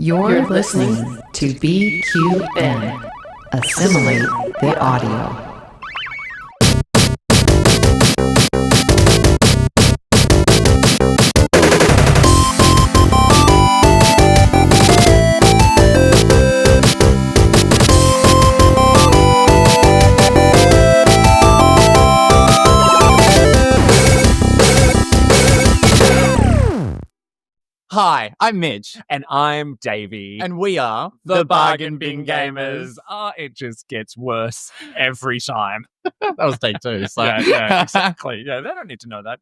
You're listening to BQN. Assimilate the audio. Hi, I'm Mitch. And I'm Davey. And we are the Bargain Bin Gamers. It just gets worse every time. That was take two. So. Yeah, exactly. Yeah, they don't need to know that.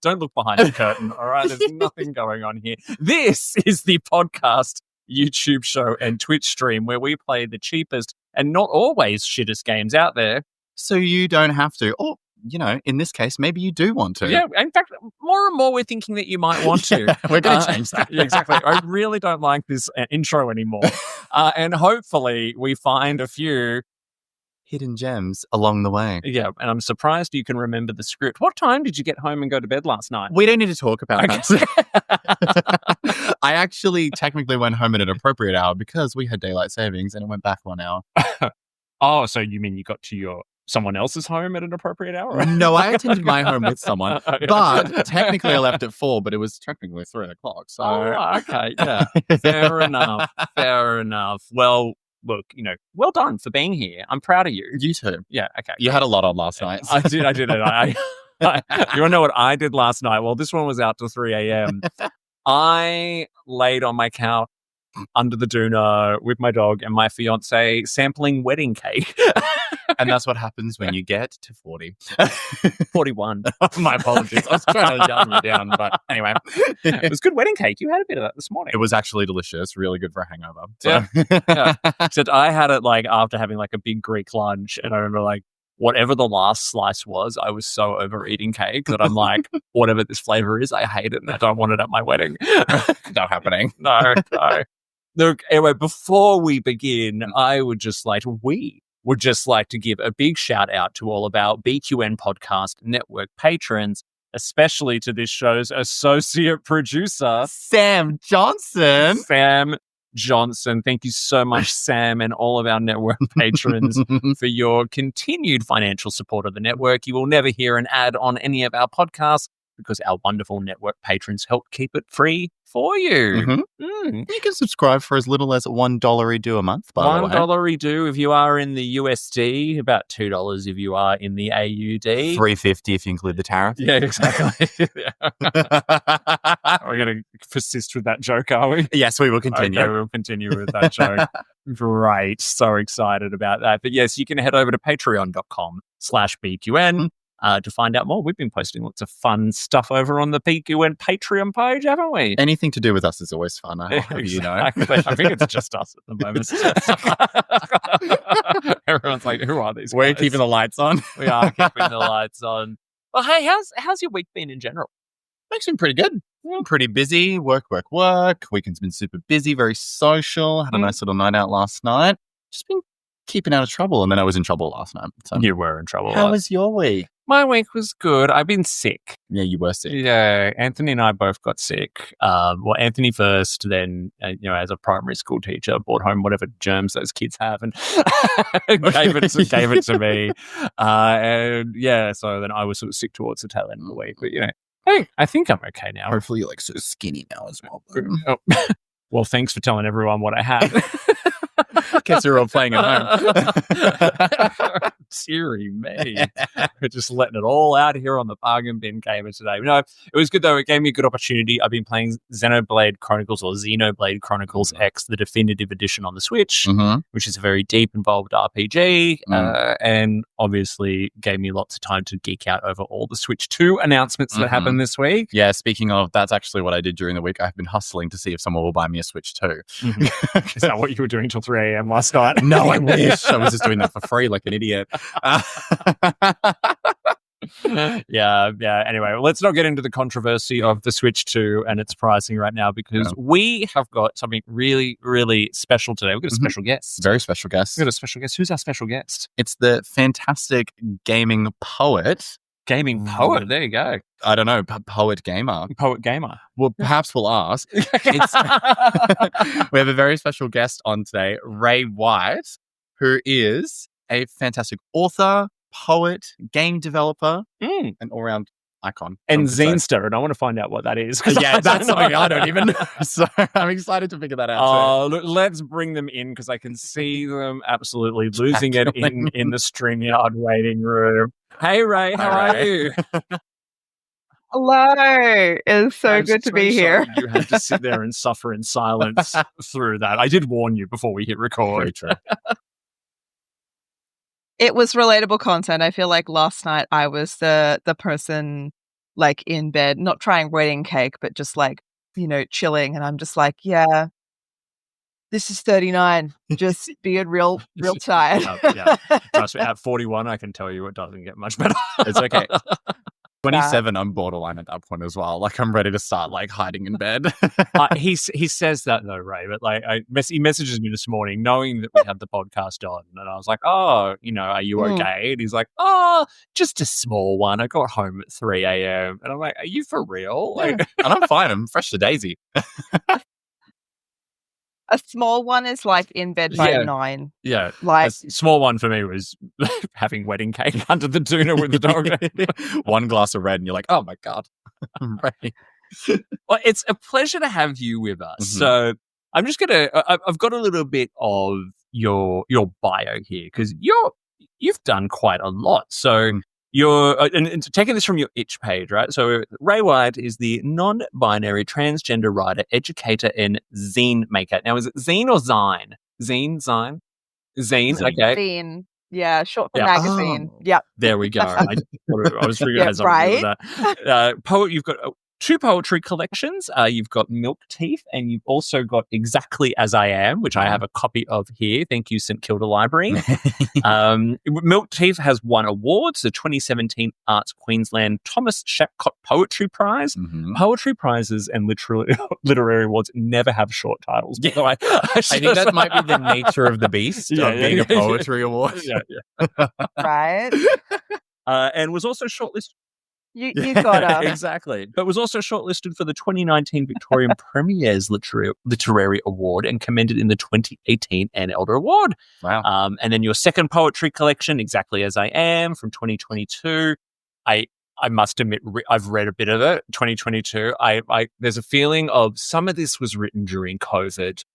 Don't look behind the curtain, all right? There's nothing going on here. This is the podcast, YouTube show, and Twitch stream where we play the cheapest and not always shittest games out there. So you don't have to. Or, you know, in this case, maybe you do want to. Yeah, in fact, more and more we're thinking that you might want to. Yeah, we're going to change that. Yeah, exactly. I really don't like this intro anymore. And hopefully we find a few hidden gems along the way. Yeah, and I'm surprised you can remember the script. What time did you get home and go to bed last night? We don't need to talk about that. I actually technically went home at an appropriate hour because we had daylight savings and it went back 1 hour. Oh, so you mean you got to someone else's home at an appropriate hour? No, I attended my home with someone, but technically I left at 4, but it was technically 3 o'clock. So, okay, yeah, fair enough. Well, look, well done for being here. I'm proud of you. You too. Yeah, okay. You had a lot on last night. I did. You want to know what I did last night? Well, this one was out till 3 a.m. I laid on my couch under the doona with my dog and my fiance sampling wedding cake. And that's what happens when you get to 40. 41. My apologies. I was trying to young you down, but anyway. It was good wedding cake. You had a bit of that this morning. It was actually delicious. Really good for a hangover. So. Yeah. Except I had it after having a big Greek lunch, and I remember whatever the last slice was, I was so over eating cake that I'm like, whatever this flavor is, I hate it and I don't want it at my wedding. Not happening. No. Look, anyway, before we begin, we would just like to give a big shout out to all of our BQN Podcast Network patrons, especially to this show's associate producer, Sam Johnson. Thank you so much, Sam, and all of our network patrons for your continued financial support of the network. You will never hear an ad on any of our podcasts because our wonderful network patrons help keep it free for you. Mm-hmm. You can subscribe for as little as $1 a month, by the way. $1 if you are in the USD, about $2 if you are in the AUD. $3.50 if you include the tariff. Yeah, exactly. We're going to persist with that joke, are we? Yes, we will continue. Okay, we'll continue with that joke. Great. So excited about that. But yes, you can head over to patreon.com/BQN. To find out more. We've been posting lots of fun stuff over on the BQN Patreon page, haven't we? Anything to do with us is always fun. I hope you know. I think it's just us at the moment. Everyone's like, who are these We're guys? keeping the lights on. We are keeping the lights on. Well, hey, how's your week been in general? Week's been pretty good. Pretty busy. Work. Weekend's been super busy, very social. Had a nice little night out last night. Just been keeping out of trouble. And then I was in trouble last night. So. You were in trouble. How was your week? My week was good. I've been sick. Yeah, you were sick. Yeah, Anthony and I both got sick. Well, Anthony first, then, as a primary school teacher, brought home whatever germs those kids have and gave it to me. So then I was sort of sick towards the tail end of the week. But, I think I'm okay now. Hopefully you're so skinny now as well. Oh. Well, thanks for telling everyone what I had. Guess you're all playing at home. Deary me. We're just letting it all out here on the Bargain Bin Gamers today. No, it was good though. It gave me a good opportunity. I've been playing Xenoblade Chronicles X, the definitive edition on the Switch, which is a very deep, involved RPG, and obviously gave me lots of time to geek out over all the Switch 2 announcements that happened this week. Yeah, speaking of, that's actually what I did during the week. I've been hustling to see if someone will buy me a Switch 2. Is that what you were doing till 3 a.m. last night? No, I wish. I was just doing that for free like an idiot. Yeah. Anyway, let's not get into the controversy of the Switch 2 and its pricing right now because we have got something really, really special today. We've got a special guest. Very special guest. We've got a special guest. Who's our special guest? It's the fantastic gaming poet, Gaming poet. There you go. I don't know, poet gamer. Poet gamer. Well, perhaps we'll ask. We have a very special guest on today, Rae White, who is a fantastic author, poet, game developer, an all-round icon. And zinester, and I want to find out what that is. Yeah, that's something I don't even know. So I'm excited to figure that out. Oh, look, let's bring them in because I can see them absolutely losing it in the StreamYard waiting room. Hey, Rae, how are you? Hello. It's so good to be here. You had to sit there and suffer in silence through that. I did warn you before we hit record. Very true. It was relatable content. I feel like last night I was the person like in bed, not trying wedding cake, but just like, chilling. And I'm just like, yeah, this is 39. Just being real tired. Yeah. Trust me, at 41, I can tell you it doesn't get much better. It's okay. 27, I'm borderline at that point as well. Like, I'm ready to start, like, hiding in bed. He says that, though, Rae, but, like, he messages me this morning knowing that we had the podcast on, and I was like, oh, are you okay? And he's like, oh, just a small one. I got home at 3 a.m. And I'm like, are you for real? Like, and I'm fine. I'm fresh to daisy. A small one is like in bed by 9. Yeah. Like, a small one for me was having wedding cake under the doona with the dog. One glass of red, and you're like, oh my God. Right. Well, it's a pleasure to have you with us. So I'm just I've got a little bit of your bio here because you've done quite a lot. So you're and taking this from your itch page, right? So Rae White is the non-binary transgender writer, educator, and zine maker. Now, is it zine or zine? Zine. Okay. Zine. Yeah, short for magazine. Yep. There we go. I was figuring out something right. with that. Poet, you've got 2 poetry collections. You've got Milk Teeth, and you've also got Exactly As I Am, which I have a copy of here. Thank you, St Kilda Library. Milk Teeth has won awards, the 2017 Arts Queensland Thomas Shapcott Poetry Prize. Poetry prizes and literary awards never have short titles. By the way. I think that might be the nature of the beast of being a poetry award. Right. And was also shortlisted. You got to. Exactly. But was also shortlisted for the 2019 Victorian Premier's Literary Award and commended in the 2018 Anne Elder Award. Wow. And then your second poetry collection, Exactly As I Am, from 2022. I must admit, I've read a bit of it, 2022. There's a feeling of some of this was written during COVID.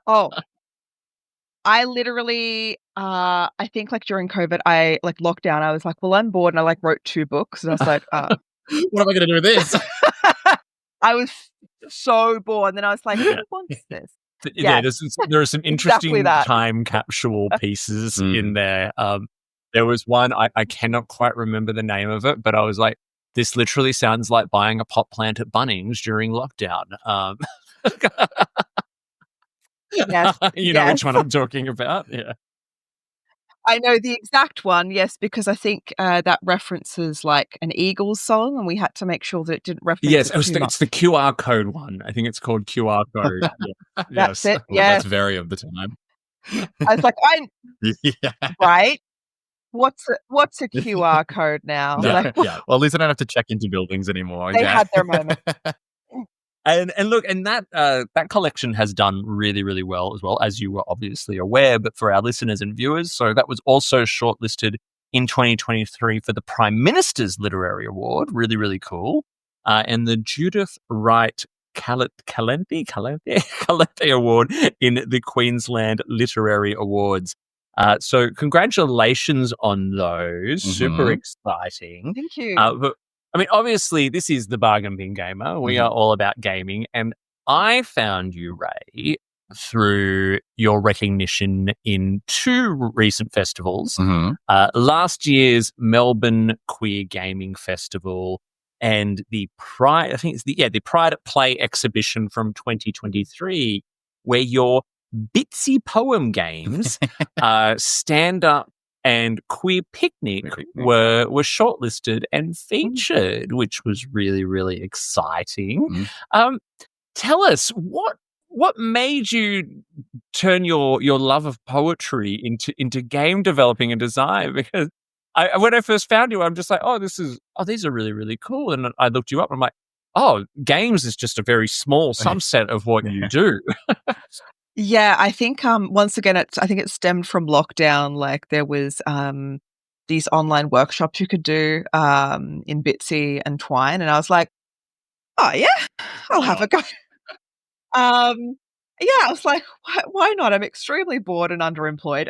Oh. I literally, I think like during COVID, I like lockdown, I was like, well, I'm bored. And I like wrote 2 books. And I was like, what am I going to do with this? I was so bored. And then I was like, who wants this? Yeah, there are some interesting time capsule pieces in there. There was one, I cannot quite remember the name of it, but I was like, this literally sounds like buying a pot plant at Bunnings during lockdown. Yes. You know which one I'm talking about? Yeah. I know the exact one, yes, because I think that references like an Eagles song, and we had to make sure that it didn't reference it's the QR code one. I think it's called QR code. That's it, Well, that's very of the time. I was like, right? What's a QR code now? Like, Well, at least I don't have to check into buildings anymore. They had their moment. And look, and that collection has done really, really well as well, as you were obviously aware, but for our listeners and viewers. So that was also shortlisted in 2023 for the Prime Minister's Literary Award. Really, really cool. And the Judith Wright Calente Award in the Queensland Literary Awards. So congratulations on those. Super exciting. Thank you. But I mean, obviously, this is the Bargain Bin Gamer. We are all about gaming. And I found you, Rae, through your recognition in 2 recent festivals. Last year's Melbourne Queer Gaming Festival and the Pride at Play exhibition from 2023, where your bitsy poem games, Stand Up and Queer Picnic were shortlisted and featured, which was really, really exciting. Tell us, what made you turn your love of poetry into game developing and design? Because when I first found you, I'm just like, these are really, really cool. And I looked you up. And I'm like, oh, games is just a very small subset of what you do. Yeah, I think once again, I think it stemmed from lockdown. Like there was these online workshops you could do in Bitsy and Twine, and I was like, oh yeah, I'll have a go. Yeah, I was like, why not? I'm extremely bored and underemployed.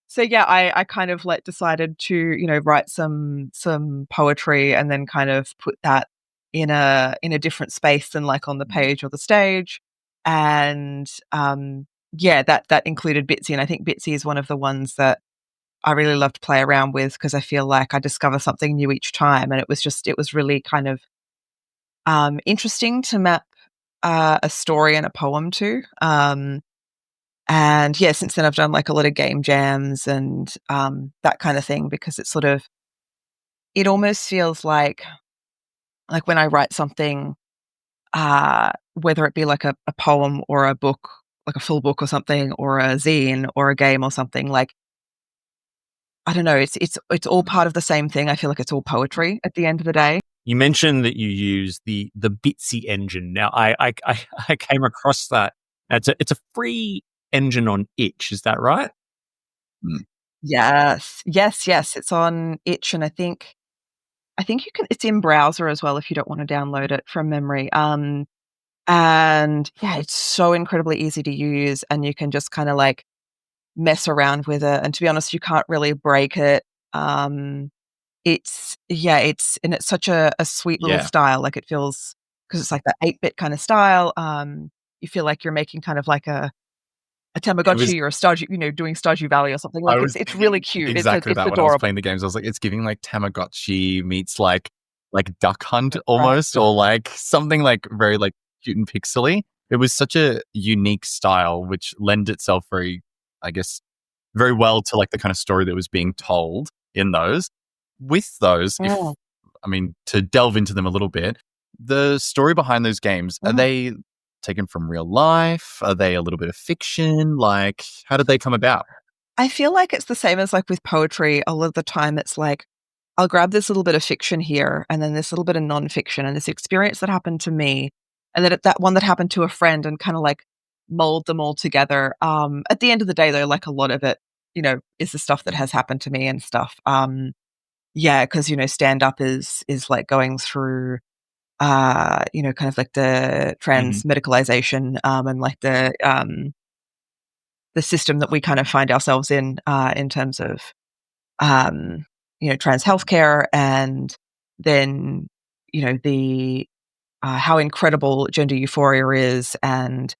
So yeah, I kind of decided to write some poetry and then kind of put that in a different space than like on the page or the stage, and yeah, that included Bitsy, and I think Bitsy is one of the ones that I really love to play around with because I feel like I discover something new each time, and it was really kind of interesting to map a story and a poem to. And yeah, since then I've done like a lot of game jams and that kind of thing because it almost feels like when I write something, whether it be like a poem or a book, like a full book or something, or a zine or a game or something, like I don't know, it's all part of the same thing. I feel like it's all poetry at the end of the day. You mentioned that you use the Bitsy engine. Now, I came across that. It's a free engine on itch. Is that right? Yes. It's on itch, and I think you can. It's in browser as well if you don't want to download it from memory. And yeah, it's so incredibly easy to use, and you can just kind of like mess around with it. And to be honest, you can't really break it. It's such a sweet little style. Like it feels, because it's like that 8-bit kind of style. You feel like you're making kind of like a Tamagotchi or a Stardew, doing Stardew Valley or something. Like it's really cute. Exactly it's that. adorable. When I was playing the games, I was like, it's giving like Tamagotchi meets like Duck Hunt almost, or like something like very like cute and pixely. It was such a unique style, which lend itself very, I guess, very well to like the kind of story that was being told in those. With those, to delve into them a little bit, the story behind those games, are they taken from real life? Are they a little bit of fiction? Like, how did they come about? I feel like it's the same as like with poetry. A lot of the time it's like, I'll grab this little bit of fiction here and then this little bit of nonfiction and this experience that happened to me and then that one that happened to a friend and kind of like mold them all together. At the end of the day though, like a lot of it, is the stuff that has happened to me and stuff. Yeah, because stand up is like going through kind of like the trans medicalization and like the system that we kind of find ourselves in terms of trans healthcare, and then the how incredible gender euphoria is, and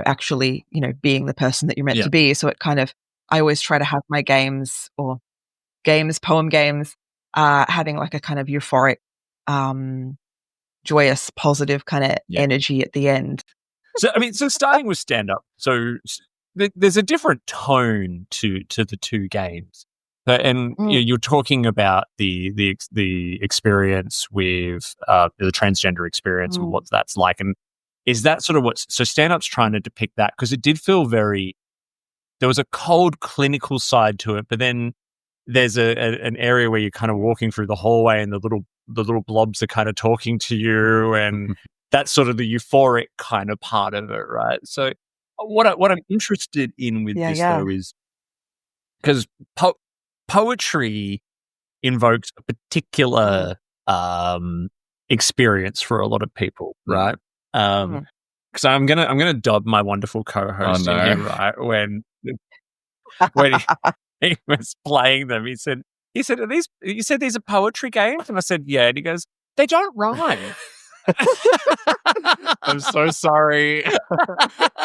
actually being the person that you're meant to be. So it kind of, I always try to have my poem games, having like a kind of euphoric, joyous, positive kind of energy at the end. So starting with stand up, so there's a different tone to the two games, and you're talking about the experience with the transgender experience and what that's like, and is that sort of so stand up's trying to depict that? Because it did feel there was a cold clinical side to it, but then there's an area where you're kind of walking through the hallway and the little blobs are kind of talking to you, and that's sort of the euphoric kind of part of it, right? So what I'm interested in with this though is because poetry invokes a particular experience for a lot lot of people, right? Because I'm gonna dub my wonderful co-host in here, right? When he was playing them, he said, "Are these? You said these are poetry games?" And I said, "Yeah." And he goes, "They don't rhyme." I'm so sorry.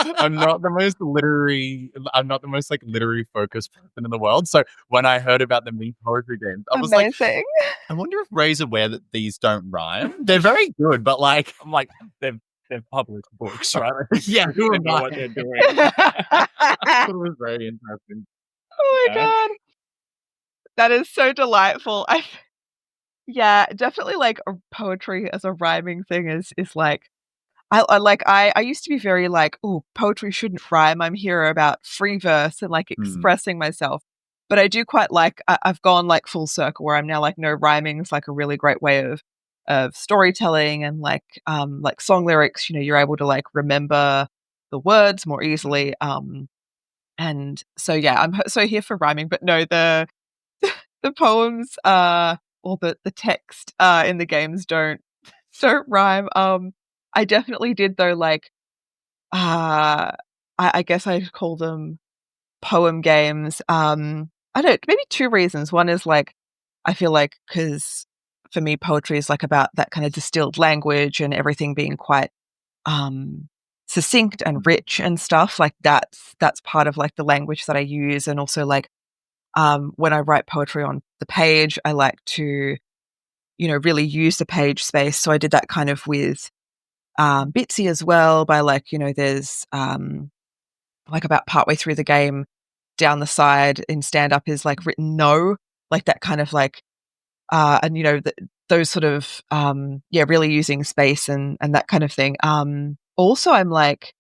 I'm not the most literary focused person in the world. So when I heard about the Me Poetry games, I was like, I wonder if Ray's aware that these don't rhyme. They're very good, but like, I'm like, they're published books, right? Yeah, who am I? What they're doing. It was very interesting. Oh my god, that is so delightful. Yeah, definitely like poetry as a rhyming thing is like, I used to be very like, oh, poetry shouldn't rhyme. I'm here about free verse and like expressing myself. But I do quite like, I've gone like full circle where I'm now like, no, rhyming is like a really great way of storytelling, and like song lyrics, you're able to like remember the words more easily. And so, yeah, I'm so here for rhyming, but no, the poems, or the text, in the games don't rhyme. I definitely did though, like, I guess I'd call them poem games. I don't, maybe two reasons. One is like, I feel like, because for me, poetry is like about that kind of distilled language and everything being quite succinct and rich and stuff. Like that's part of like the language that I use. And also like, when I write poetry on the page, I like to, really use the page space. So I did that kind of with bitsy as well, by like, there's like about partway through the game, down the side in stand up is like written no, like that kind of like, and those sort of, really using space and that kind of thing. Also I'm like,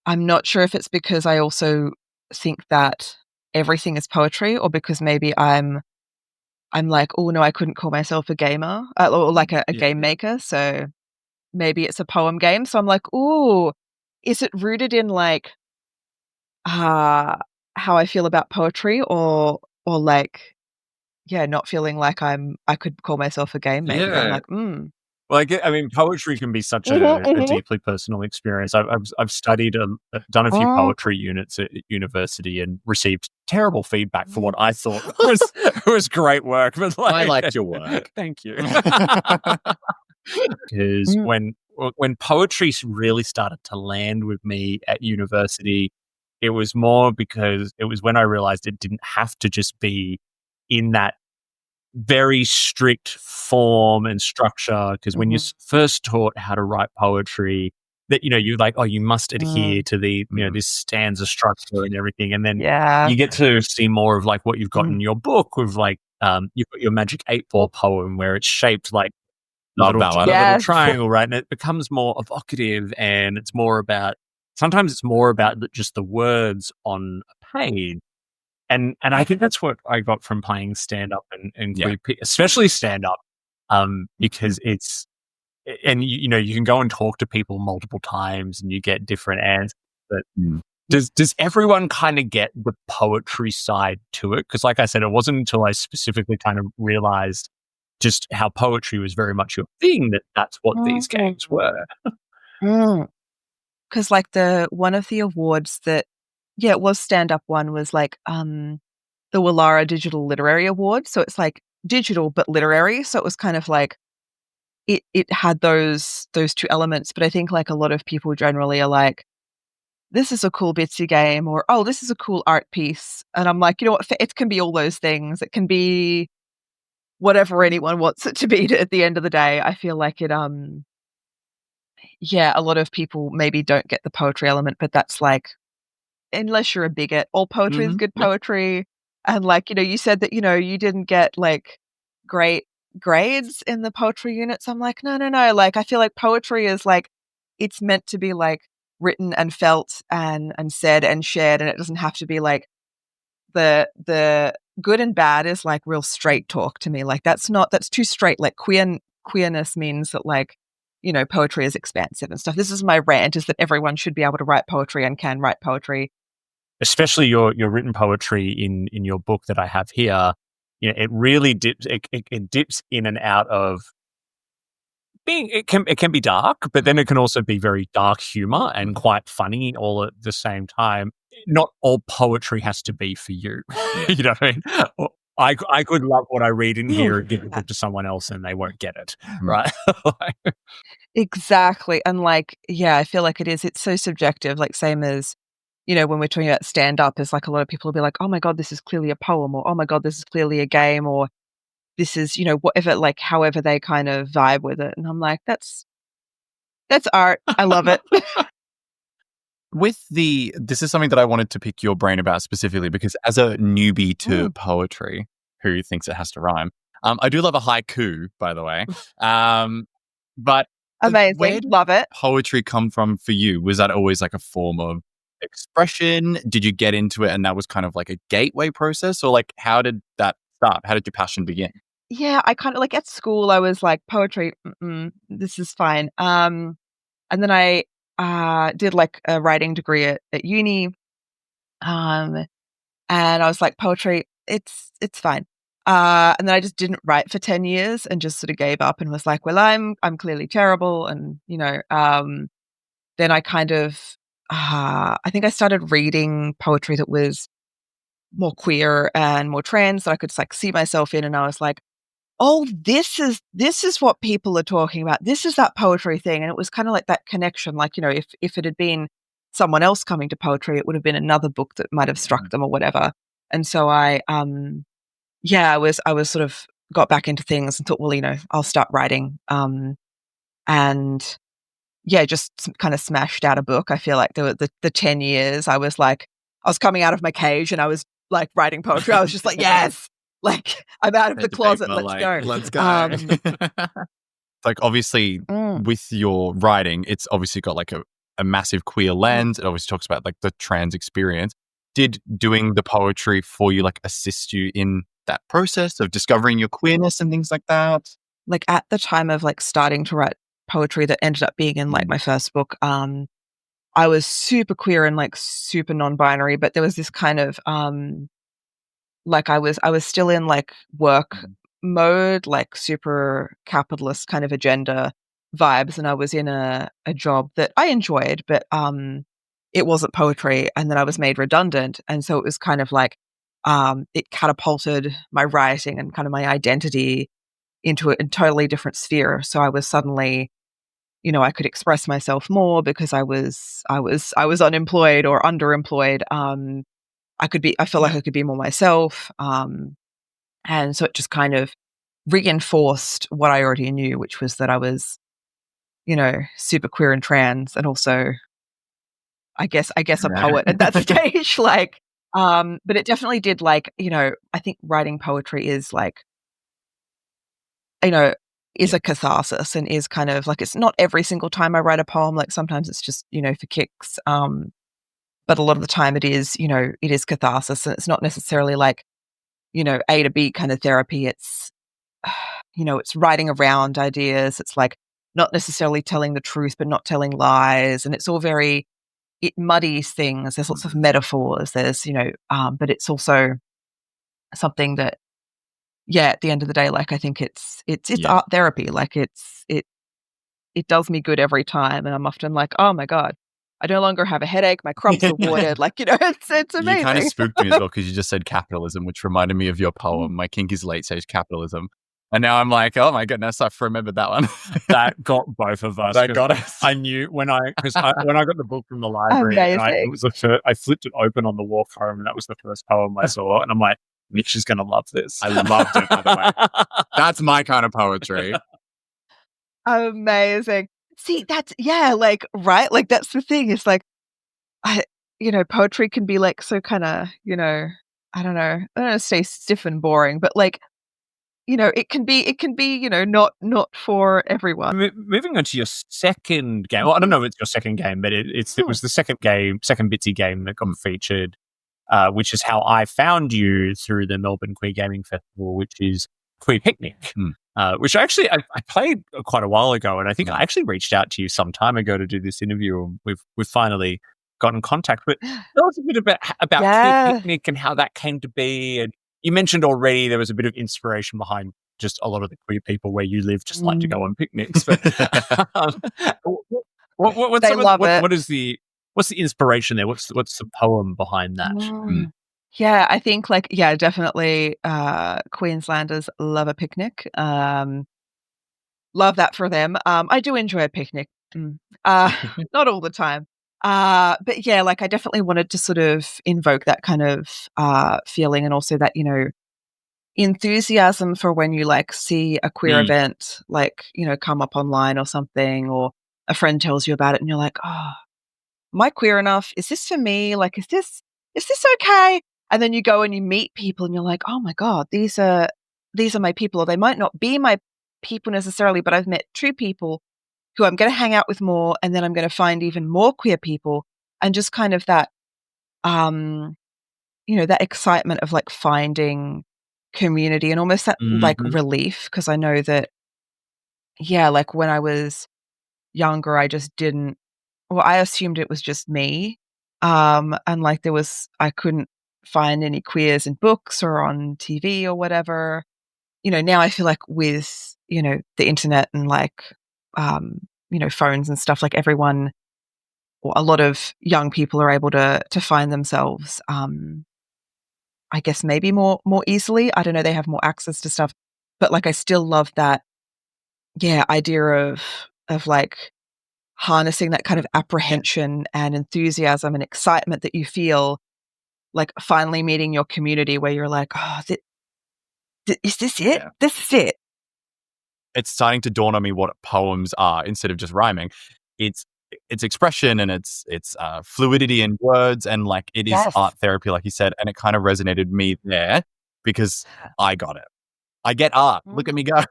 I'm not sure if it's because I also think that everything is poetry, or because maybe I'm like, oh no, I couldn't call myself a gamer, or like a game maker. So maybe it's a poem game. So I'm like, oh, is it rooted in like, how I feel about poetry, or like, yeah, not feeling like I could call myself a game maker. I'm Yeah. like, Well, I mean, poetry can be such a deeply personal experience. I've studied, done a few poetry units at university, and received terrible feedback for what I thought was great work. But like, I liked your work. Thank you. Because when poetry really started to land with me at university, it was more because it was when I realized it didn't have to just be in that very strict form and structure. Because when you're first taught how to write poetry, that you're like, oh, you must adhere to the this stanza structure and everything, and then yeah, you get to see more of like what you've got in your book with like you've got your Magic 8-Ball poem where it's shaped like Love little, that one. a little Yes. triangle, right? And it becomes more evocative, and it's more about, sometimes it's more about just the words on a page. And I think that's what I got from playing stand up and especially stand up, because it's, and you can go and talk to people multiple times and you get different answers. But does everyone kind of get the poetry side to it? Because like I said, it wasn't until I specifically kind of realized just how poetry was very much your thing that's what these games were. Because like one of the awards that, it was stand up one, was like the Wallara Digital Literary Award. So it's like digital but literary. So it was kind of like it had those two elements. But I think like a lot of people generally are like, this is a cool bitsy game, or oh, this is a cool art piece. And I'm like, you know what? It can be all those things. It can be whatever anyone wants it to be at the end of the day. I feel like it, a lot of people maybe don't get the poetry element, but that's like, unless you're a bigot, all poetry is good poetry. And like, you said that, you didn't get like great grades in the poetry units. I'm like, no. Like, I feel like poetry is like, it's meant to be like written and felt and said and shared. And it doesn't have to be like the good and bad is like real straight talk to me. Like that's too straight. Like queerness means that like, poetry is expansive and stuff. This is my rant, is that everyone should be able to write poetry and can write poetry. Especially your written poetry in your book that I have here. It really dips. It dips in and out of being. It can be dark, but then it can also be very dark humor and quite funny all at the same time. Not all poetry has to be for you. You know what I mean? I could love what I read in here and give the book to someone else and they won't get it, right? Exactly. And like, I feel like it's so subjective, like same as, when we're talking about stand up, is like a lot of people will be like, oh my God, this is clearly a poem, or oh my God, this is clearly a game, or this is, whatever, like however they kind of vibe with it. And I'm like, that's art. I love it. This is something that I wanted to pick your brain about specifically, because as a newbie to poetry who thinks it has to rhyme, I do love a haiku, by the way. But Amazing. where did Love it. poetry come from for you? Was that always like a form of expression? Did you get into it and that was kind of like a gateway process? Or like, how did that start? How did your passion begin? Yeah, I kind of like at school, I was like, poetry, this is fine. And then I did like a writing degree at uni. Um, and I was like, poetry, it's fine. And then I just didn't write for 10 years and just sort of gave up and was like, well, I'm clearly terrible. And, then I kind of, I think I started reading poetry that was more queer and more trans that I could like see myself in. And I was like, oh, this is what people are talking about. This is that poetry thing. And it was kind of like that connection. Like, if it had been someone else coming to poetry, it would have been another book that might have struck them or whatever. And so I was sort of got back into things and thought, well, I'll start writing. And yeah, just kind of smashed out a book. I feel like the 10 years I was coming out of my cage and I was like writing poetry. I was just like, yes, like I'm out of the closet. Let's go. Let's go. Like obviously with your writing, it's obviously got like a massive queer lens. It obviously talks about like the trans experience. Did doing the poetry for you like assist you in that process of discovering your queerness and things like that? Like at the time of like starting to write poetry that ended up being in like my first book, I was super queer and like super non-binary, but there was this kind of like I was still in like work mode, like super capitalist kind of agenda vibes, and I was in a job that I enjoyed, but it wasn't poetry, and then I was made redundant, and so it was kind of like it catapulted my writing and kind of my identity into a totally different sphere. So I was suddenly, I could express myself more because I was unemployed or underemployed. I felt like I could be more myself. And so it just kind of reinforced what I already knew, which was that I was, super queer and trans, and also, I guess a poet at that stage. Like, but it definitely did. Like, I think writing poetry is like, is a catharsis and is kind of like, it's not every single time I write a poem. Like sometimes it's just, for kicks. But a lot of the time it is catharsis, and it's not necessarily like, A to B kind of therapy. It's, it's writing around ideas. It's like not necessarily telling the truth, but not telling lies. And it's all it muddies things. There's lots of metaphors. There's, but it's also something that, at the end of the day, like I think it's art therapy. Like it does me good every time. And I'm often like, oh my God, I no longer have a headache. My crops are watered. Like, it's amazing. You kind of spooked me as well because you just said capitalism, which reminded me of your poem, My Kink is Late Stage Capitalism. And now I'm like, oh my goodness, I remembered that one. That got both of us. That got us. I knew when I got the book from the library, and I flipped it open on the walk home, and that was the first poem I saw. And I'm like, Mitch is going to love this. I loved it, by the way. That's my kind of poetry. Amazing. See, that's, like, right? Like, that's the thing. It's like, poetry can be like so kind of, I don't know, say stiff and boring, but like, it can be, not for everyone. Moving on to your second game. Well, I don't know if it's your second game, but it was the second bitsy game that got featured, which is how I found you through the Melbourne Queer Gaming Festival, which is Queer Picnic, which actually I played quite a while ago, and I think I actually reached out to you some time ago to do this interview, and we've finally got in contact. But tell us a bit about Queer Picnic and how that came to be. And you mentioned already there was a bit of inspiration behind just a lot of the queer people where you live just like to go on picnics. But what's the inspiration there? What's the poem behind that? Yeah, I think definitely Queenslanders love a picnic. Love that for them. I do enjoy a picnic. Not all the time. But yeah, like I definitely wanted to sort of invoke that kind of feeling, and also that, enthusiasm for when you like see a queer event, like, come up online or something, or a friend tells you about it and you're like, oh, am I queer enough? Is this for me? Like, is this okay? And then you go and you meet people and you're like, oh my God, these are my people. Or they might not be my people necessarily, but I've met two people who I'm going to hang out with more, and then I'm going to find even more queer people and just kind of that, that excitement of like finding community and almost that like Mhm. relief. Because I know that, yeah, like when I was younger, I just didn't, well, I assumed it was just me. And like I couldn't find any queers in books or on TV or whatever. Now I feel like with, the internet and like, phones and stuff, like everyone, or a lot of young people are able to find themselves, I guess maybe more easily. I don't know, they have more access to stuff. But like I still love that, yeah, idea of like harnessing that kind of apprehension and enthusiasm and excitement that you feel like finally meeting your community where you're like, "Oh, is this it? Yeah. This is it." It's starting to dawn on me what poems are instead of just rhyming. It's expression and it's fluidity in words, and like it is Yes. art therapy, like you said, and it kind of resonated me there because I got it. I get art. Look at me go.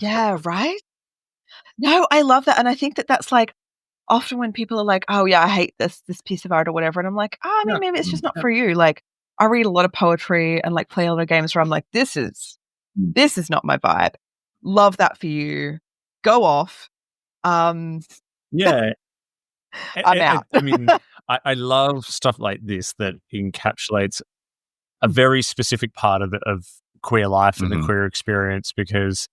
Yeah, right? No, I love that, and I think that that's, like, often when people are like, "Oh, yeah, I hate this piece of art," or whatever, and I'm like, "Oh, I mean, Yeah. maybe it's just not for you." Like, I read a lot of poetry and, like, play a lot of games where I'm like, "This is not my vibe." Love that for you. Go off. Um, Yeah. I'm out. I mean, I love stuff like this that encapsulates a very specific part of queer life and the Mhm. queer experience, because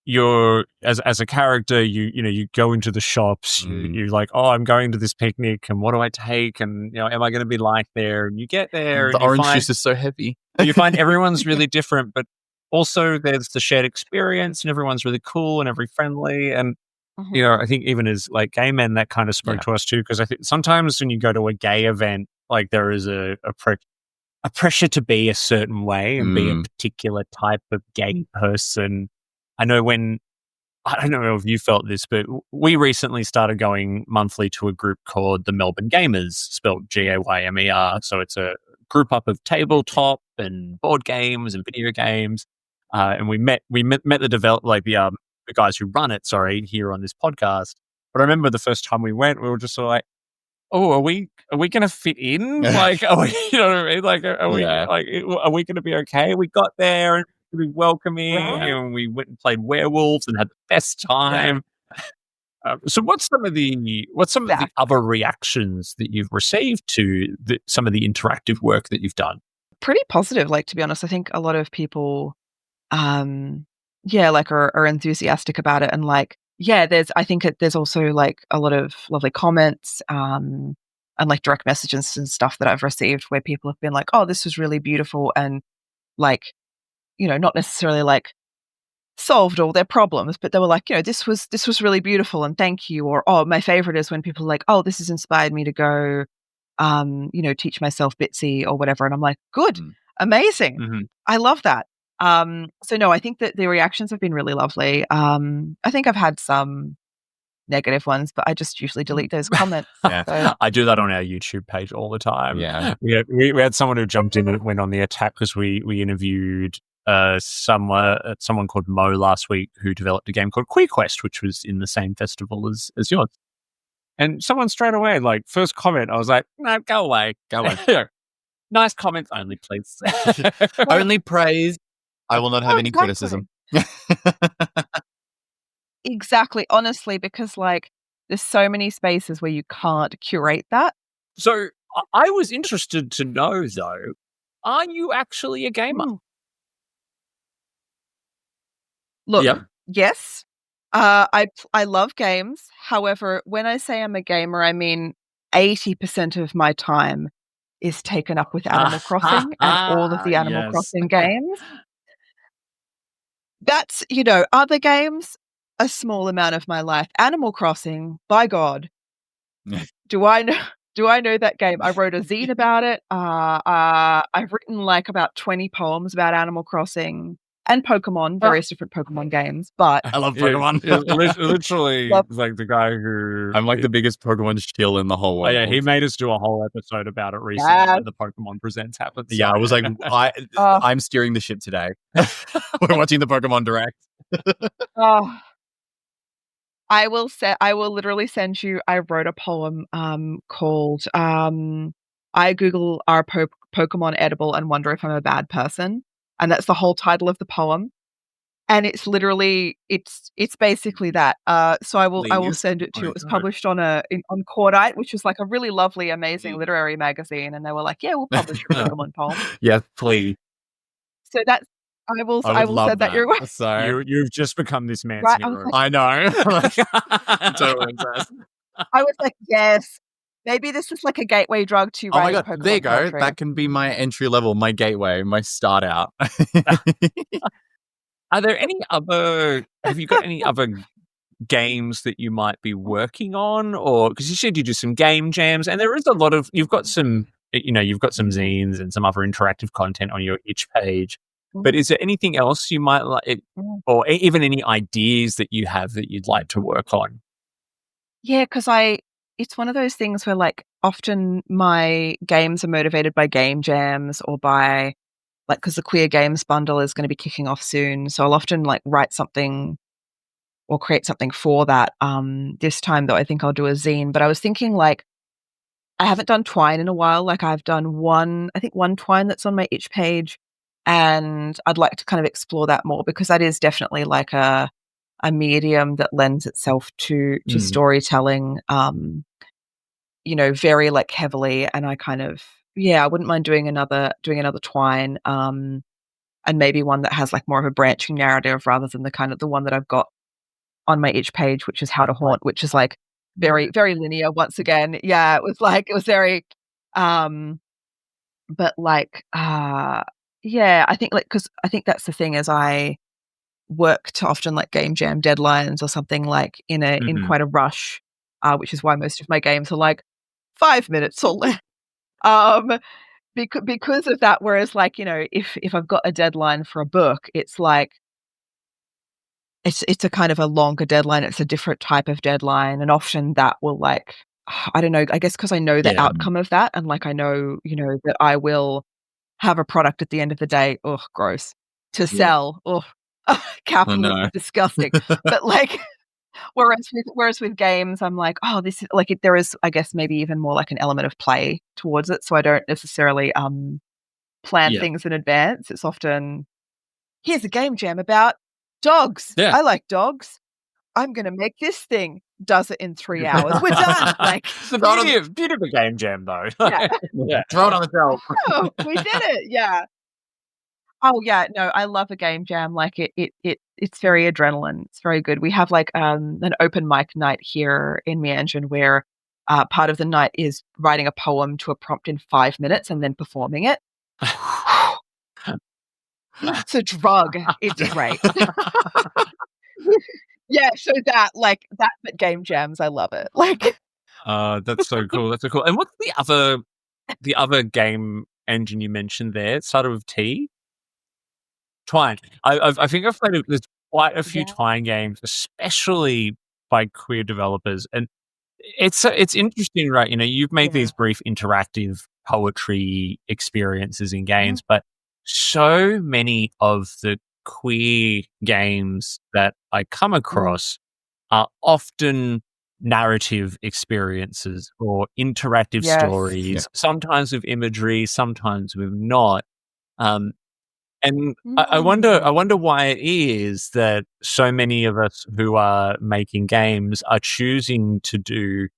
you're as a character, you go into the shops, you're like, oh, I'm going to this picnic, and what do I take, and am I going to be like there? And you get there, The and you orange find juice is so heavy. you find everyone's really different, but also there's the shared experience, and everyone's really cool and every friendly, and Mhm. I think even as like gay men, that kind of spoke to us too, because I think sometimes when you go to a gay event, like there is a pressure to be a certain way and be a particular type of gay person. I know I don't know if you felt this, but we recently started going monthly to a group called the Melbourne Gamers, spelled Gaymer. So it's a group up of tabletop and board games and video games. And we met the guys who run it, here on this podcast. But I remember the first time we went, we were just sort of like, oh, are we going to fit in? Like, are we, you know what I mean? Like, Yeah. are we going to be okay? We got there and we were welcoming, Right. and we went and played werewolves and had the best time. So what's some of the Exactly. other reactions that you've received to some of the interactive work that you've done? Pretty positive, like, to be honest. I think a lot of people, yeah, like, are enthusiastic about it, and, like, yeah, there's also, like, a lot of lovely comments, and, like, direct messages and stuff that I've received where people have been like, "Oh, this was really beautiful," and, like, not necessarily, like, solved all their problems, but they were like, "This was really beautiful, and thank you," or, "Oh, my favorite is when people are like, oh, this has inspired me to go, teach myself bitsy," or whatever, and I'm like, "Good, amazing. Mm-hmm. I love that." So no, I think that the reactions have been really lovely. I think I've had some negative ones, but I just usually delete those comments. So I do that on our YouTube page all the time. Yeah. We had someone who jumped in and went on the attack because we interviewed someone called Mo last week who developed a game called Queer Quest, which was in the same festival as yours. And someone straight away, like, first comment, I was like, no, go away. Go away. Nice comments only, please. Only praise. I will not have Oh, any exactly. criticism. Exactly, honestly, because, like, there's so many spaces where you can't curate that. So I was interested to know, though, are you actually a gamer? Look, Yep. yes, I love games. However, when I say I'm a gamer, I mean 80% of my time is taken up with Animal Crossing and all of the Animal Yes. Crossing games. That's, other games, a small amount of my life. Animal Crossing, by God, do I know do I know that game? I wrote a zine about it. I've written, like, about 20 poems about Animal Crossing and Pokemon, various different Pokemon games, but I love Pokemon. Literally, Love- like the guy who I'm like the biggest Pokemon shill in the whole Oh world. yeah, he made us do a whole episode about it recently Yes. when the Pokemon Presents happened. Yeah, I was like, Oh. I'm steering the ship today. We're watching the Pokemon Direct. Oh, I will literally send you. I wrote a poem called I Google Are Pokemon Edible and Wonder If I'm a Bad Person. And that's the whole title of the poem. And it's literally it's basically that. So I will Please. send it to you. Oh, It was no. published on Cordite, which is like a really lovely, amazing literary magazine, and they were like, "Yeah, we'll publish your Pokemon poem." Yeah, please. So that's I will love send that your way. So You've just become this man's Right, I was hero. like- I know. Totally obsessed. I was like, "Yes, maybe this is like a gateway drug to Oh my writing god, Pokemon there you go. poetry." That can be my entry level, my gateway, my start out. Are there any other? Have you got any other games that you might be working on, or because you said you do some game jams, and there is a lot of you've got some zines and some other interactive content on your itch page. But is there anything else you might like, or even any ideas that you have that you'd like to work on? Yeah, because it's one of those things where like often my games are motivated by game jams or by like because the Queer Games bundle is going to be kicking off soon, so I'll often like write something or create something for that. This time though, I think I'll do a zine. But I was thinking like I haven't done Twine in a while. Like I've done one Twine that's on my itch page, and I'd like to kind of explore that more because that is definitely like a medium that lends itself to storytelling. Very like heavily, and I kind of I wouldn't mind doing another Twine. And maybe one that has like more of a branching narrative rather than the kind of the one that I've got on my itch page, which is How to Haunt, which is like very, very linear once again. Yeah, it was very but like I think like because I think that's the thing is I work to often like game jam deadlines or something like in quite a rush, which is why most of my games are like 5 minutes or less. Because of that, whereas like, if I've got a deadline for a book, it's like it's a kind of a longer deadline, it's a different type of deadline, and often that will like I don't know, I guess because I know the outcome of that, and like I know, that I will have a product at the end of the day, ugh, gross, to sell, ugh, capitalism, disgusting. But like whereas with games, I'm like, oh, this is like there is, I guess, maybe even more like an element of play towards it. So I don't necessarily plan things in advance. It's often here's a game jam about dogs. Yeah. I like dogs. I'm gonna make this thing. Does it in 3 hours. We're done. Like It's the beauty of a game jam, though. Yeah. Throw it on the shelf. Oh, we did it. Yeah. Oh yeah, no, I love a game jam. Like it's very adrenaline. It's very good. We have like an open mic night here in Meanjin where part of the night is writing a poem to a prompt in 5 minutes and then performing it. It's a drug. It's great. Yeah, so that but game jams, I love it. Like That's so cool. That's so cool. And what's the other game engine you mentioned there? It started with T. Twine. I think I've played. There's quite a few Twine games, especially by queer developers, and it's interesting, right? You've made these brief interactive poetry experiences in games, but so many of the queer games that I come across are often narrative experiences or interactive stories, sometimes with imagery, sometimes with not. And I wonder why it is that so many of us who are making games are choosing to do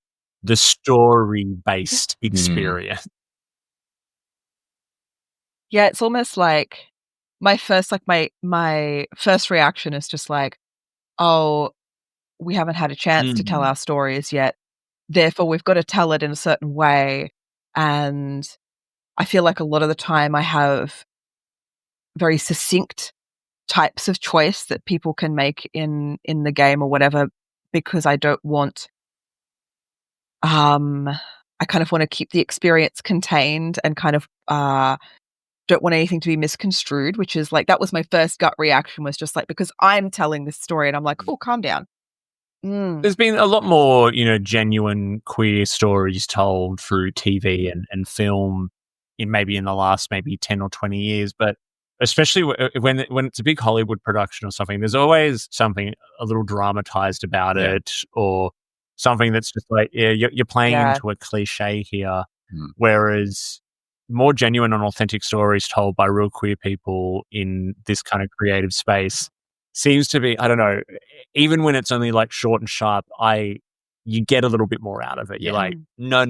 the story-based experience. Yeah, it's almost like my first reaction is just like, oh, we haven't had a chance to tell our stories yet. Therefore, we've got to tell it in a certain way. And I feel like a lot of the time I have very succinct types of choice that people can make in the game or whatever, because I don't want I kind of want to keep the experience contained and kind of don't want anything to be misconstrued, which is like that was my first gut reaction, was just like, because I'm telling this story and I'm like, oh, calm down. There's been a lot more, genuine queer stories told through TV and film in the last 10 or 20 years, but especially when it's a big Hollywood production or something, there's always something a little dramatized about it, or something that's just like, you're playing into a cliche here. Whereas more genuine and authentic stories told by real queer people in this kind of creative space seems to be, I don't know, even when it's only like short and sharp, you get a little bit more out of it. You're like, no,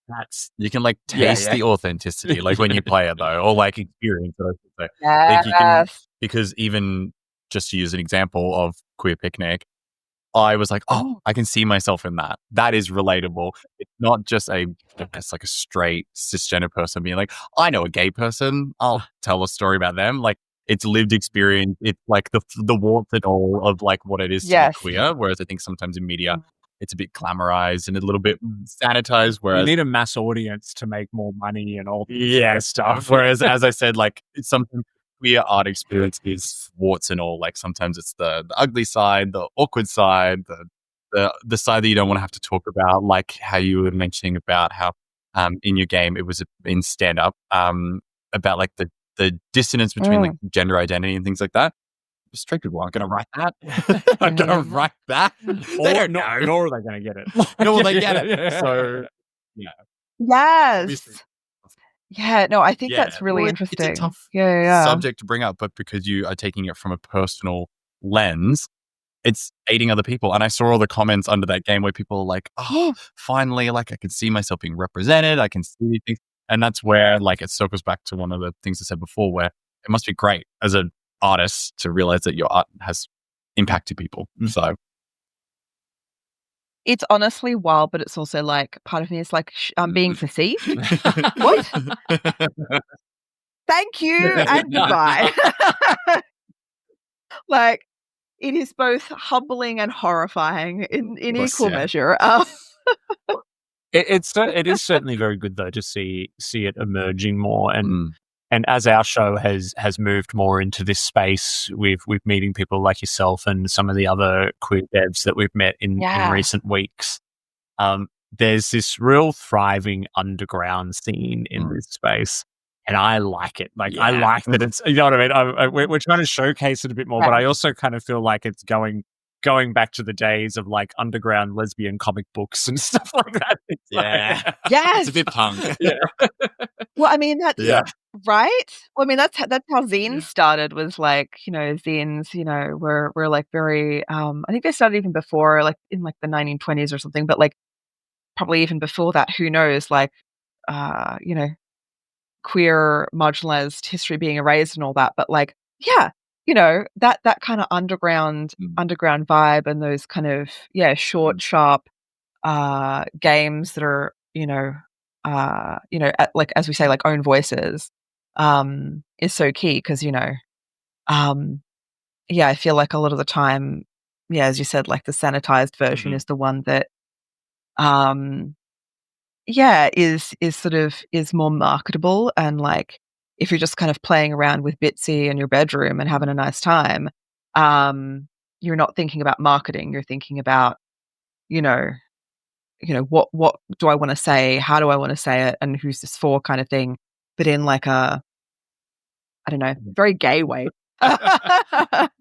that's, you can like taste the authenticity, like when you play it though, or like experience it. I should say. Like you can, because even just to use an example of Queer Picnic, I was like, oh, I can see myself in that. That is relatable. It's not just it's like a straight cisgender person being like, I know a gay person, I'll tell a story about them. Like it's lived experience. It's like the warmth and all of like what it is to be queer. Whereas I think sometimes in media, it's a bit glamorized and a little bit sanitized. Whereas you need a mass audience to make more money and all that stuff. Whereas, as I said, like sometimes queer art experience is warts and all. Like sometimes it's the ugly side, the awkward side, the side that you don't want to have to talk about. Like how you were mentioning about how in your game it was in stand up about like the dissonance between like gender identity and things like that. Straight people aren't going to write that. I'm going to write that. They don't know. Nor are they going to get it. Nor will they get it. So, yeah. Yes. Yeah, no, I think that's really interesting. It's a tough subject to bring up, but because you are taking it from a personal lens, it's aiding other people. And I saw all the comments under that game where people are like, oh, finally, like I can see myself being represented. I can see these things. And that's where like it circles back to one of the things I said before, where it must be great as an artist to realize that your art has impacted people. So it's honestly wild, but it's also like part of me is like I'm being perceived. What? Thank you and goodbye. Like it is both humbling and horrifying in equal measure. It is certainly very good though to see it emerging more, and as our show has moved more into this space with meeting people like yourself and some of the other queer devs that we've met in recent weeks, there's this real thriving underground scene in this space. And I like it. Like I like that it's, you know what I mean? We're trying to showcase it a bit more, but I also kind of feel like it's going back to the days of like underground lesbian comic books and stuff like that. It's yes, it's a bit punk. Well, I mean that's right. Well, I mean that's how zines started. Was like, you know, zines, you know, were like very. I think they started even before, like in like the 1920s or something. But like probably even before that, who knows? Like, you know, queer marginalized history being erased and all that. But like, you know, that kind of underground vibe and those kind of short, sharp games that are, you know, like as we say, like own voices is so key because, you know, I feel like a lot of the time, as you said, like the sanitized version is the one that is sort of is more marketable, and like if you're just kind of playing around with Bitsy in your bedroom and having a nice time, you're not thinking about marketing. You're thinking about, you know, what do I want to say? How do I want to say it? And who's this for kind of thing. But in like a, I don't know, very gay way.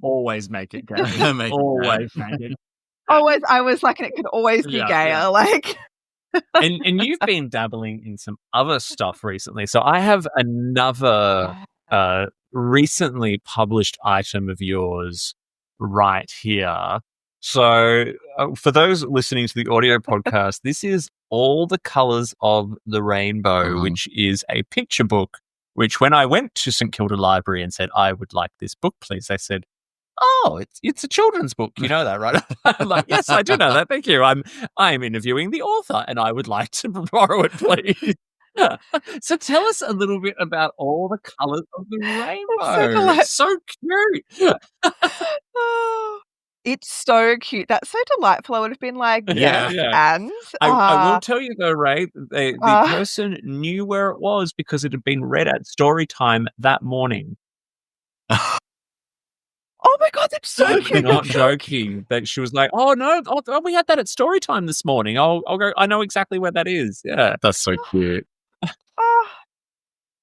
Always make it gay. Always make it. Always, I was like, it could always be gayer. Like, and you've been dabbling in some other stuff recently. So I have another recently published item of yours right here. So for those listening to the audio podcast, this is All the Colors of the Rainbow, which is a picture book, which when I went to St Kilda Library and said, I would like this book, please, they said, oh, it's a children's book. You know that, right? I'm like, yes, I do know that. Thank you. I'm interviewing the author and I would like to borrow it, please. So tell us a little bit about All the Colors of the Rainbow. It's so cute. It's so cute. That's so delightful. I would have been like, yes, and I will tell you though, Rae, the person knew where it was because it had been read at story time that morning. Oh my God, that's so cute. Not joking. That she was like, oh no, we had that at story time this morning. I'll go. I know exactly where that is. Yeah, that's so cute.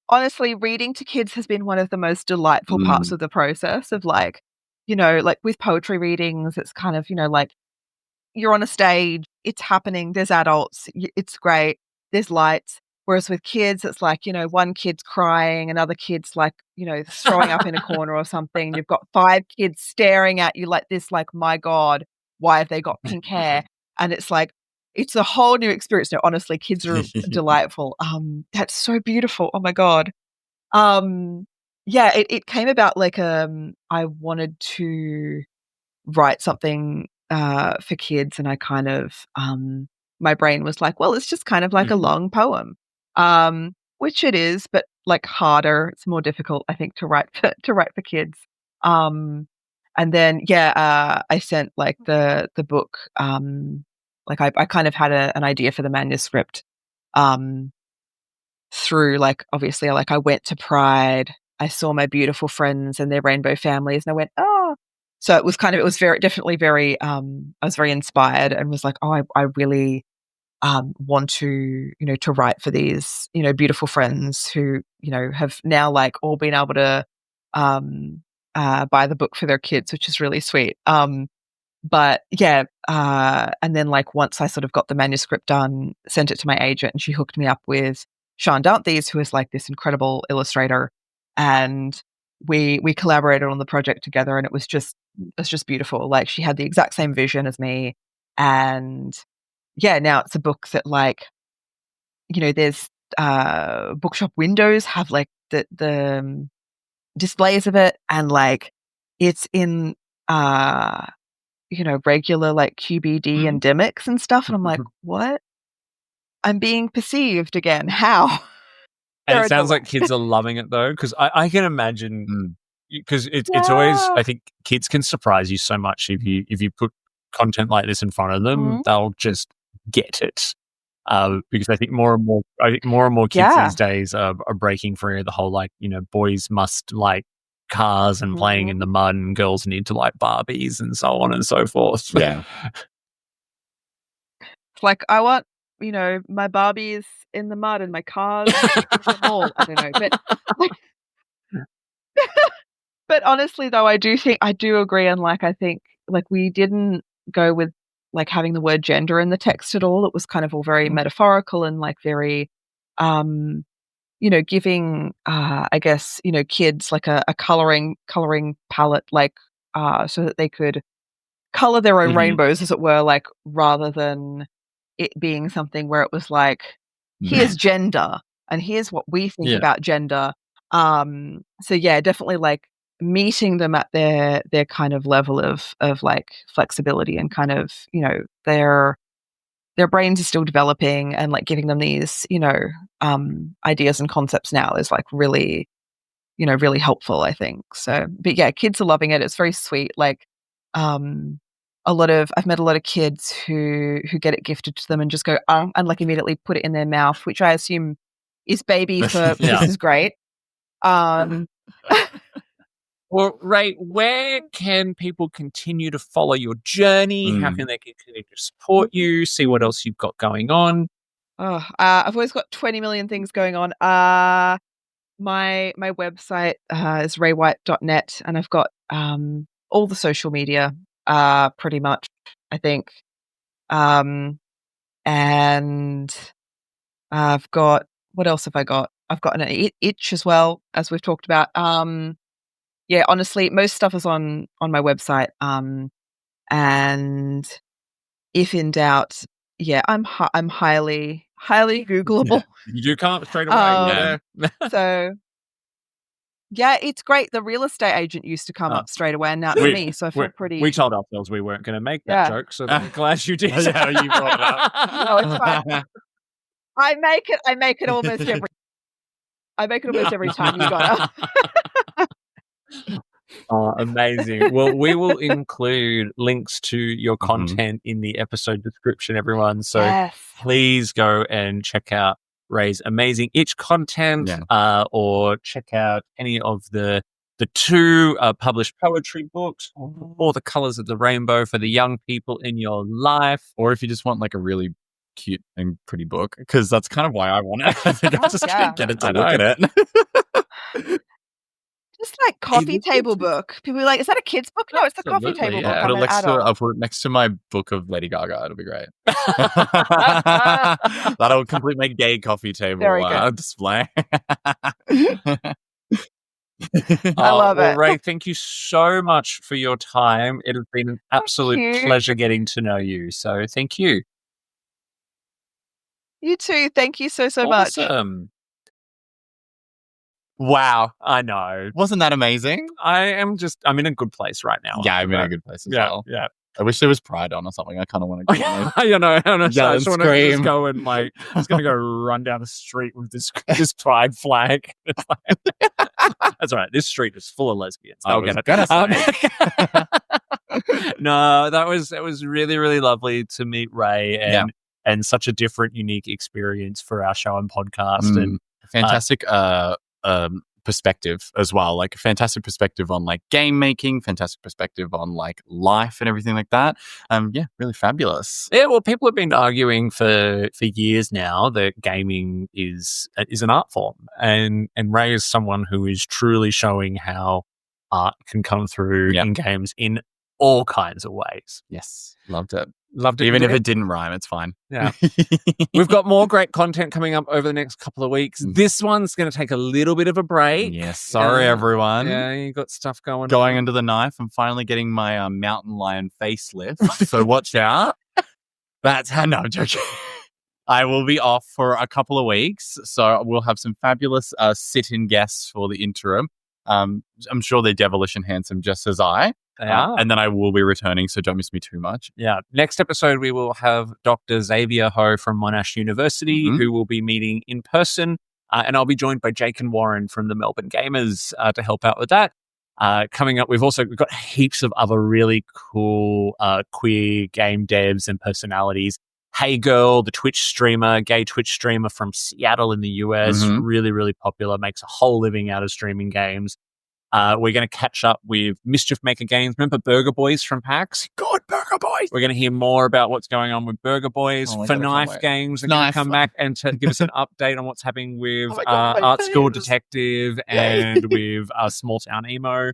honestly, reading to kids has been one of the most delightful parts of the process of like, like with poetry readings, it's kind of, like you're on a stage, it's happening, there's adults, it's great, there's lights. Whereas with kids, it's like, one kid's crying, another kid's like, throwing up in a corner or something. You've got 5 kids staring at you like this, like, my God, why have they got pink hair? And it's like, it's a whole new experience. No, honestly, kids are delightful. That's so beautiful. Oh my God. Yeah, it came about like, I wanted to write something for kids, and I kind of my brain was like, well, it's just kind of like a long poem, which it is, but like harder. It's more difficult, I think, to write for kids. And then I sent like the book. Like I kind of had an idea for the manuscript through like obviously like I went to Pride. I saw my beautiful friends and their rainbow families, and I went, oh. So it was very definitely very, I was very inspired and was like, oh, I really want to, to write for these, beautiful friends who, have now like all been able to buy the book for their kids, which is really sweet. But yeah, and then like once I sort of got the manuscript done, sent it to my agent, and she hooked me up with Sean Dantes, who is like this incredible illustrator, and we collaborated on the project together, and it's just beautiful. Like she had the exact same vision as me, and yeah, now it's a book that like, there's bookshop windows have like the displays of it, and like it's in regular like QBD and Demics and stuff, and I'm like, what? I'm being perceived again. How? And They're it sounds adorable. like kids are loving it though, because I can imagine, because it's always, I think kids can surprise you so much if you put content like this in front of them, they'll just get it. Because I think more and more kids these days are breaking free of the whole like, boys must like cars and playing in the mud, and girls need to like Barbies and so on and so forth. Yeah. It's like I want, my Barbies in the mud and my cars in the mall. I don't know, but like, but honestly though, I do agree, and like I think like we didn't go with like having the word gender in the text at all. It was kind of all very metaphorical and like very giving I guess, kids like a coloring palette, like so that they could color their own rainbows, as it were, like rather than it being something where it was like, here's gender and here's what we think about gender. So yeah, definitely like meeting them at their kind of level of like flexibility, and kind of, their brains are still developing, and like giving them these, ideas and concepts now is like really, really helpful, I think. So, but yeah, kids are loving it. It's very sweet. Like, I've met a lot of kids who get it gifted to them and just go, and like immediately put it in their mouth, which I assume is baby for this is great. Well, Rae, where can people continue to follow your journey? How can they continue to support you, see what else you've got going on? I've always got 20 million things going on. My website is raywhite.net, and I've got all the social media pretty much, I think. And I've got, what else have I got? I've got an itch as well, as we've talked about. Yeah, honestly, most stuff is on my website. And if in doubt, yeah, I'm highly Googleable. You do come up straight away. So yeah, it's great. The real estate agent used to come up straight away, and now it's me. So I feel pretty. We told ourselves we weren't going to make that joke, so I'm glad you did. Yeah, you brought it up. No, it's fine. I make it almost every. I make it almost every time you got up. Oh, amazing. Well, we will include links to your content in the episode description, everyone. So please go and check out Rae's amazing itch content, or check out any of the 2 published poetry books, or the colors of the rainbow for the young people in your life. Or if you just want like a really cute and pretty book because that's kind of why I want it. I think I just Yeah. can't get it to I look at it. Just like coffee looks table good. book. People are like, is that a kid's book? No, it's the coffee Absolutely, table yeah. book. I'm an adult. I'll put it next to my book of Lady Gaga. It'll be great. That'll complete my gay coffee table Very good. display. I love well, it. Rae, thank you so much for your time. It has been an absolute you. pleasure getting to know you. So thank you. You too. Thank you so much. Awesome. Wow, I know. Wasn't that amazing? I'm in a good place right now. Yeah, after I'm in a that. good place as Yeah, well. yeah. I wish there was Pride on or something. I kind of want to go. I know. I Yell and just want to scream. just go and like, just gonna go run down the street with this pride flag. It's like- that's all right. This street is full of lesbians. I They'll was get it. gonna No, that was really, really lovely to meet Rae and such a different, unique experience for our show and podcast. And fantastic perspective as well, like a fantastic perspective on like game making, fantastic perspective on like life and everything like that. Really fabulous. Yeah, well, people have been arguing for years now that gaming is an art form, and Rae is someone who is truly showing how art can come through in games in all kinds of ways. Yes, loved it. Even if it didn't rhyme, it's fine. Yeah. We've got more great content coming up over the next couple of weeks. This one's going to take a little bit of a break. Yes, sorry everyone. Yeah, you got stuff going under the knife. I'm finally getting my mountain lion facelift, so watch out. That's how. No, I'm joking. I will be off for a couple of weeks, so we'll have some fabulous sit-in guests for the interim. I'm sure they're devilish and handsome, just as I. They are. And then I will be returning, so don't miss me too much. Yeah. Next episode, we will have Dr. Xavier Ho from Monash University, who will be meeting in person. And I'll be joined by Jake and Warren from the Melbourne Gamers to help out with that. Coming up, we've got heaps of other really cool queer game devs and personalities. Hey Girl, the gay Twitch streamer from Seattle in the US, really, really popular, makes a whole living out of streaming games. We're going to catch up with Mischief Maker Games. Remember Burger Boys from PAX? God, Burger Boys! We're going to hear more about what's going on with Burger Boys. For Knife Games, we're going to come back and give us an update on what's happening with Art School Detective and with Small Town Emo.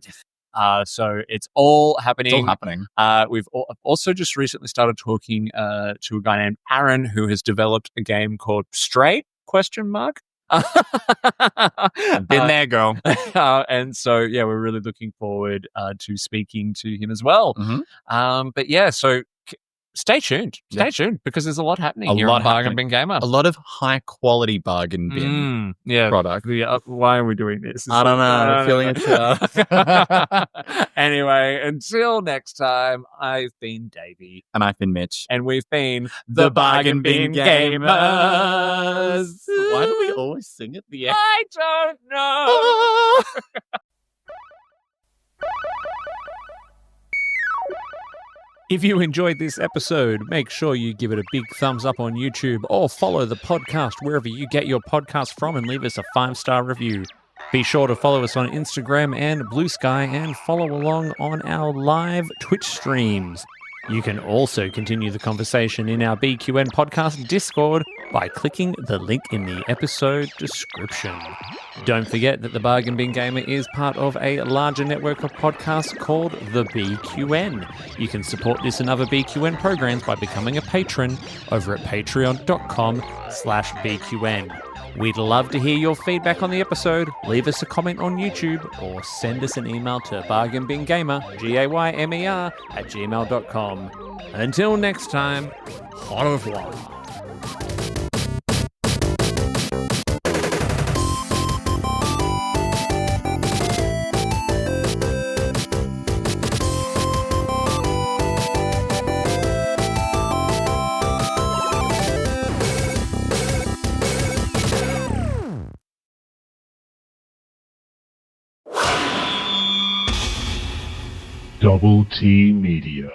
So it's all happening. It's all happening. We've also just recently started talking to a guy named Aaron who has developed a game called Straight? ? Been there, girl. And so, we're really looking forward to speaking to him as well. But so stay tuned. Stay tuned because there's a lot happening here on Bargain Bin Gamer. A lot of high quality bargain bin product. Why are we doing this? I don't know. I'm feeling it. Anyway, until next time, I've been Davey. And I've been Mitch. And we've been the Bargain Bin Gamers. Why do we always sing at the end? I don't know. If you enjoyed this episode, make sure you give it a big thumbs up on YouTube or follow the podcast wherever you get your podcast from and leave us a 5-star review. Be sure to follow us on Instagram and Blue Sky and follow along on our live Twitch streams. You can also continue the conversation in our BQN podcast Discord by clicking the link in the episode description. Don't forget that the Bargain Bin Gamer is part of a larger network of podcasts called the BQN. You can support this and other BQN programs by becoming a patron over at patreon.com/BQN. We'd love to hear your feedback on the episode. Leave us a comment on YouTube or send us an email to bargainbingamer, GAYMER, @gmail.com. Until next time, au revoir. Double T Media.